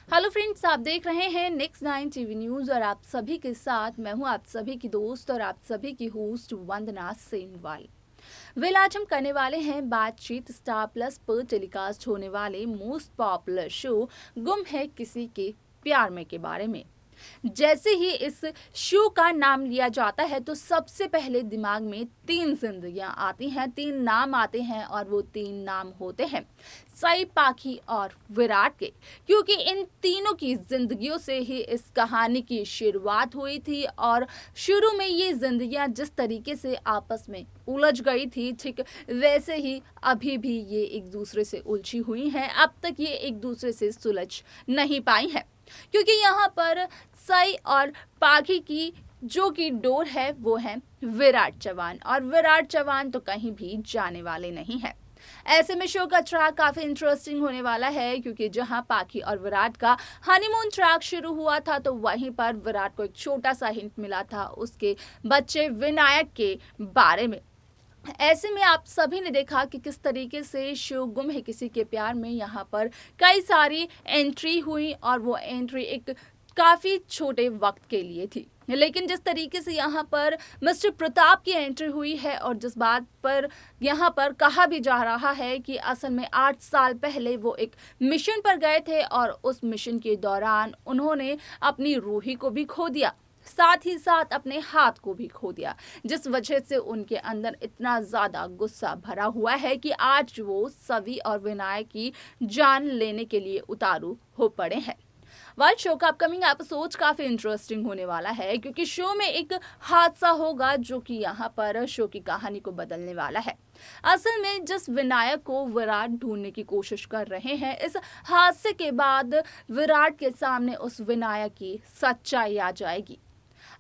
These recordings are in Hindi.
हेलो फ्रेंड्स, आप देख रहे हैं नेक्स्ट 9 टीवी न्यूज़ और आप सभी के साथ मैं हूं आप सभी की दोस्त और आप सभी की होस्ट वंदना सेनवाल। आज हम करने वाले हैं बातचीत स्टार प्लस पर टेलीकास्ट होने वाले मोस्ट पॉपुलर शो गुम है किसी के प्यार में के बारे में। जैसे ही इस शो का नाम लिया जाता है तो सबसे पहले दिमाग में 3 जिंदगियां आती हैं, 3 नाम आते हैं और वो 3 नाम होते हैं सई, पाखी और विराट के। क्योंकि इन तीनों की जिंदगियों से ही इस कहानी की शुरुआत हुई थी और शुरू में ये जिंदगियां जिस तरीके से आपस में उलझ गई थी, ठीक वैसे ही अभी भी ये एक दूसरे से उलझी हुई हैं। अब तक ये एक दूसरे से सुलझ नहीं पाई हैं क्योंकि यहाँ पर सई और पाखी की जो की डोर है वो है विराट चव्हाण और विराट चव्हाण तो कहीं भी जाने वाले नहीं है। ऐसे में शो का ट्रैक काफी इंटरेस्टिंग होने वाला है क्योंकि जहां पाखी और विराट का हनीमून ट्रैक शुरू हुआ था तो वहीं पर विराट को एक छोटा सा हिंट मिला था उसके बच्चे विनायक के बारे में। ऐसे में आप सभी ने देखा कि किस तरीके से शो गुम है किसी के प्यार में यहाँ पर कई सारी एंट्री हुई और वो एंट्री एक काफ़ी छोटे वक्त के लिए थी, लेकिन जिस तरीके से यहाँ पर मिस्टर प्रताप की एंट्री हुई है और जिस बात पर यहाँ पर कहा भी जा रहा है कि असल में 8 साल पहले वो एक मिशन पर गए थे और उस मिशन के दौरान उन्होंने अपनी रूही को भी खो दिया, साथ ही साथ अपने हाथ को भी खो दिया, जिस वजह से उनके अंदर इतना ज़्यादा गुस्सा भरा हुआ है कि आज वो सवी और विनायक की जान लेने के लिए उतारू हो पड़े हैं। वाइल्ड शो का अपकमिंग एपिसोड काफी इंटरेस्टिंग होने वाला है क्योंकि शो में एक हादसा होगा जो कि यहाँ पर शो की कहानी को बदलने वाला है। असल में जिस विनायक को विराट ढूंढने की कोशिश कर रहे हैं, इस हादसे के बाद विराट के सामने उस विनायक की सच्चाई आ जाएगी।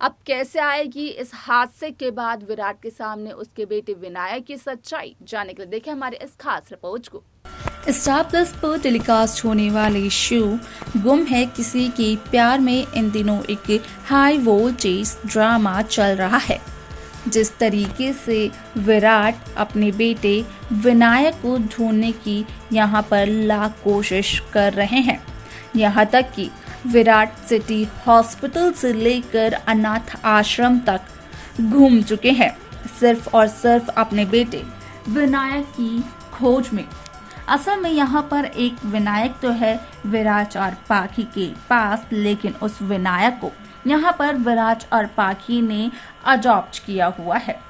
अब कैसे आएगी इस हादसे के बाद विराट के सामने उसके बेटे विनायक की सच्चाई, जानने के लिए देखें हमारे इस खास रिपोर्ट को। स्टार प्लस पर टेलीकास्ट होने वाले शो गुम है किसी के प्यार में इन दिनों एक हाई वोल्टेज ड्रामा चल रहा है। जिस तरीके से विराट अपने बेटे विनायक को ढूंढने की यहाँ पर लाख कोशिश कर रहे हैं, यहाँ तक कि विराट सिटी हॉस्पिटल से लेकर अनाथ आश्रम तक घूम चुके हैं, सिर्फ और सिर्फ अपने बेटे विनायक की खोज में। असल में यहाँ पर एक विनायक तो है विराट और पाखी के पास, लेकिन उस विनायक को यहाँ पर विराट और पाखी ने अडॉप्ट किया हुआ है।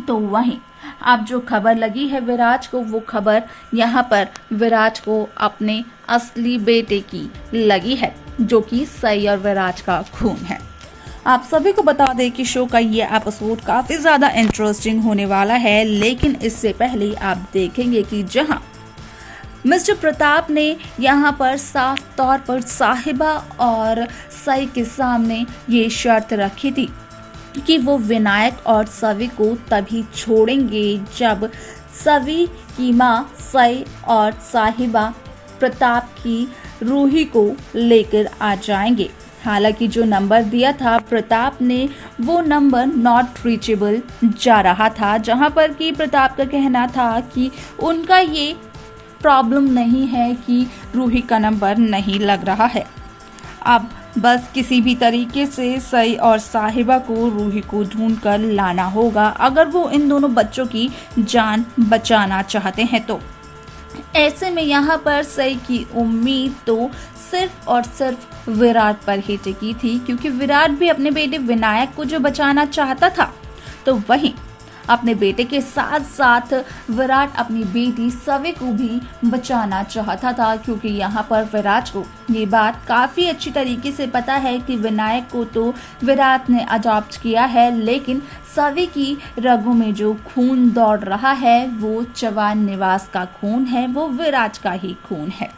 तो वहीं अब जो खबर लगी है विराट को, वो खबर यहाँ पर विराट को अपने असली बेटे की लगी है जो कि सई और विराट का खून है। आप सभी को बता दें कि शो का ये एपिसोड काफी ज्यादा इंटरेस्टिंग होने वाला है, लेकिन इससे पहले आप देखेंगे कि जहां मिस्टर प्रताप ने यहाँ पर साफ तौर पर साहिबा और सई के सामने ये शर्त रखी थी कि वो विनायक और सवी को तभी छोड़ेंगे जब सवी की माँ सई और साहिबा प्रताप की रूही को लेकर आ जाएंगे। हालांकि जो नंबर दिया था प्रताप ने, वो नंबर नॉट रीचेबल जा रहा था, जहां पर कि प्रताप का कहना था कि उनका ये प्रॉब्लम नहीं है कि रूही का नंबर नहीं लग रहा है, अब बस किसी भी तरीके से सई और साहिबा को रूही को ढूंढ कर लाना होगा अगर वो इन दोनों बच्चों की जान बचाना चाहते हैं तो। ऐसे में यहाँ पर सई की उम्मीद तो सिर्फ और सिर्फ विराट पर ही टिकी थी क्योंकि विराट भी अपने बेटे विनायक को जो बचाना चाहता था, तो वहीं अपने बेटे के साथ साथ विराट अपनी बेटी सवी को भी बचाना चाहता था क्योंकि यहाँ पर विराट को ये बात काफ़ी अच्छी तरीके से पता है कि विनायक को तो विराट ने अडॉप्ट किया है, लेकिन सवी की रगों में जो खून दौड़ रहा है वो चव्हाण निवास का खून है, वो विराट का ही खून है।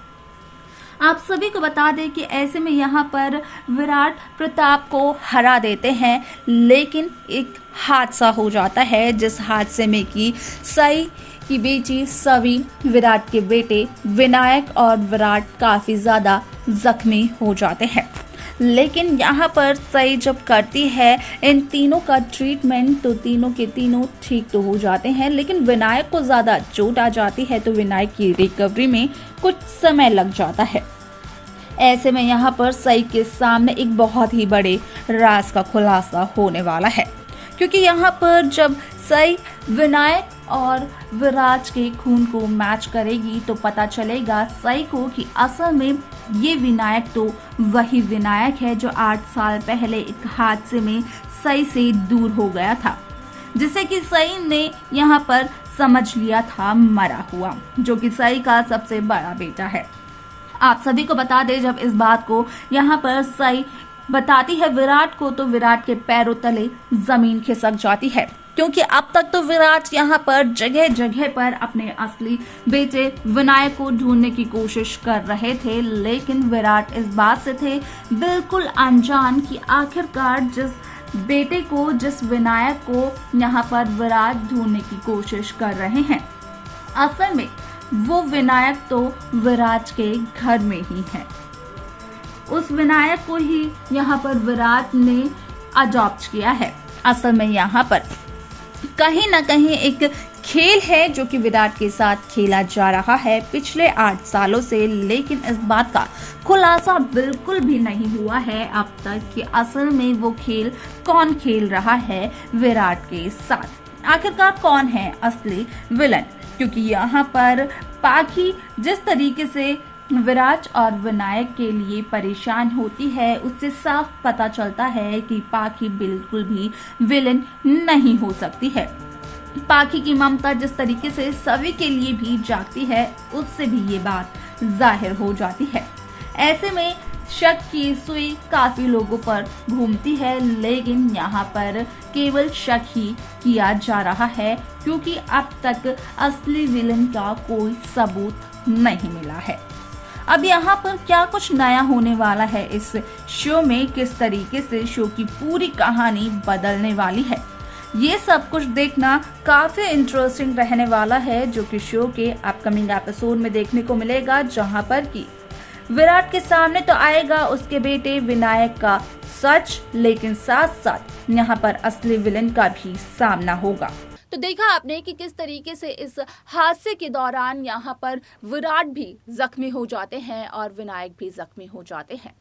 आप सभी को बता दें कि ऐसे में यहाँ पर विराट प्रताप को हरा देते हैं, लेकिन एक हादसा हो जाता है जिस हादसे में कि सई की बेटी सवी, विराट के बेटे विनायक और विराट काफ़ी ज़्यादा जख्मी हो जाते हैं। लेकिन यहाँ पर सई जब करती है इन तीनों का ट्रीटमेंट तो तीनों के तीनों ठीक तो हो जाते हैं, लेकिन विनायक को ज़्यादा चोट आ जाती है तो विनायक की रिकवरी में कुछ समय लग जाता है। ऐसे में यहाँ पर सई के सामने एक बहुत ही बड़े राज का खुलासा होने वाला है, क्योंकि यहाँ पर जब सई विनायक और विराज के खून को मैच करेगी तो पता चलेगा सई को कि असल में ये विनायक तो वही विनायक है जो 8 साल पहले एक हादसे में सई से दूर हो गया था, जिसे कि सई ने यहाँ पर समझ लिया था मरा हुआ, जो कि सई का सबसे बड़ा बेटा है। आप सभी को बता दें, जब इस बात को यहाँ पर सई बताती है विराट को तो विराट के पैरों तले जमीन खिसक जाती है, क्योंकि अब तक तो विराट यहाँ पर जगह जगह पर अपने असली बेटे विनायक को ढूंढने की कोशिश कर रहे थे, लेकिन विराट इस बात से थे बिल्कुल अनजान कि आखिरकार जिस विनायक को यहाँ पर विराट ढूंढने की कोशिश कर रहे हैं, असल में वो विनायक तो विराट के घर में ही है। उस विनायक को ही यहाँ पर विराट ने अडॉप्ट किया है। असल में यहाँ पर कहीं ना कहीं एक खेल है जो कि विराट के साथ खेला जा रहा है पिछले 8 सालों से, लेकिन इस बात का खुलासा बिल्कुल भी नहीं हुआ है अब तक कि असल में वो खेल कौन खेल रहा है विराट के साथ। आखिरकार कौन है असली विलन, क्योंकि यहाँ पर पाखी जिस तरीके से विराट और विनायक के लिए परेशान होती है, उससे साफ पता चलता है कि पाखी बिल्कुल भी विलन नहीं हो सकती है। पाखी की ममता जिस तरीके से सभी के लिए भी जागती है, उससे भी ये बात जाहिर हो जाती है। ऐसे में शक की सुई काफी लोगों पर घूमती है, लेकिन यहाँ पर केवल शक ही किया जा रहा है, क्योंकि अब तक असली विलन का कोई सबूत नहीं मिला है। अब यहाँ पर क्या कुछ नया होने वाला है इस शो में, किस तरीके से शो की पूरी कहानी बदलने वाली है, ये सब कुछ देखना काफी इंटरेस्टिंग रहने वाला है, जो कि शो के अपकमिंग एपिसोड में देखने को मिलेगा, जहां पर कि विराट के सामने तो आएगा उसके बेटे विनायक का सच, लेकिन साथ साथ यहाँ पर असली विलन का भी सामना होगा। तो देखा आपने कि किस तरीके से इस हादसे के दौरान यहाँ पर विराट भी जख्मी हो जाते हैं और विनायक भी जख्मी हो जाते हैं,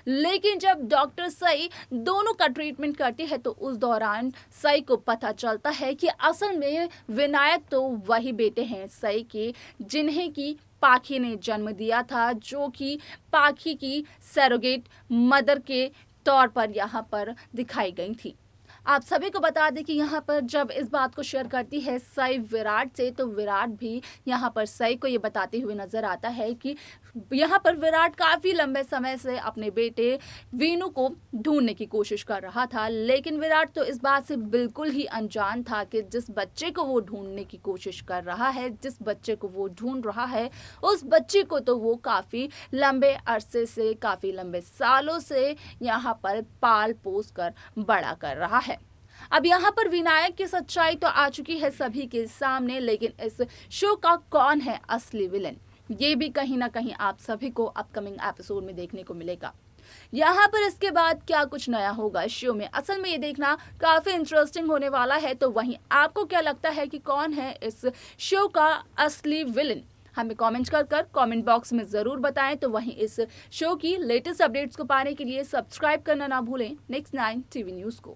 लेकिन जब डॉक्टर सई दोनों का ट्रीटमेंट करती है तो उस दौरान सई को पता चलता है कि असल में विनायक तो वही बेटे हैं सई के जिन्हें की पाखी ने जन्म दिया था, जो कि पाखी की सरोगेट मदर के तौर पर यहाँ पर दिखाई गई थी। आप सभी को बता दें कि यहाँ पर जब इस बात को शेयर करती है सई विराट से, तो विराट भी यहाँ पर सई को ये बताते हुए नजर आता है कि यहाँ पर विराट काफी लंबे समय से अपने बेटे वीनू को ढूंढने की कोशिश कर रहा था, लेकिन विराट तो इस बात से बिल्कुल ही अनजान था कि जिस बच्चे को वो ढूंढने की कोशिश कर रहा है, जिस बच्चे को वो ढूंढ रहा है, उस बच्चे को तो वो काफी लंबे अरसे से, काफी लंबे सालों से यहाँ पर पाल पोस कर बड़ा कर रहा है। अब यहाँ पर विनायक की सच्चाई तो आ चुकी है सभी के सामने, लेकिन इस शो का कौन है असली विलन, ये भी कहीं ना कहीं आप सभी को अपकमिंग एपिसोड में देखने को मिलेगा। यहाँ पर इसके बाद क्या कुछ नया होगा शो में, असल में ये देखना काफी इंटरेस्टिंग होने वाला है। तो वहीं आपको क्या लगता है कि कौन है इस शो का असली विलन, हमें कमेंट कर कमेंट बॉक्स में जरूर बताएं। तो वहीं इस शो की लेटेस्ट अपडेट्स को पाने के लिए सब्सक्राइब करना ना भूलें नेक्स्ट 9 टीवी न्यूज को।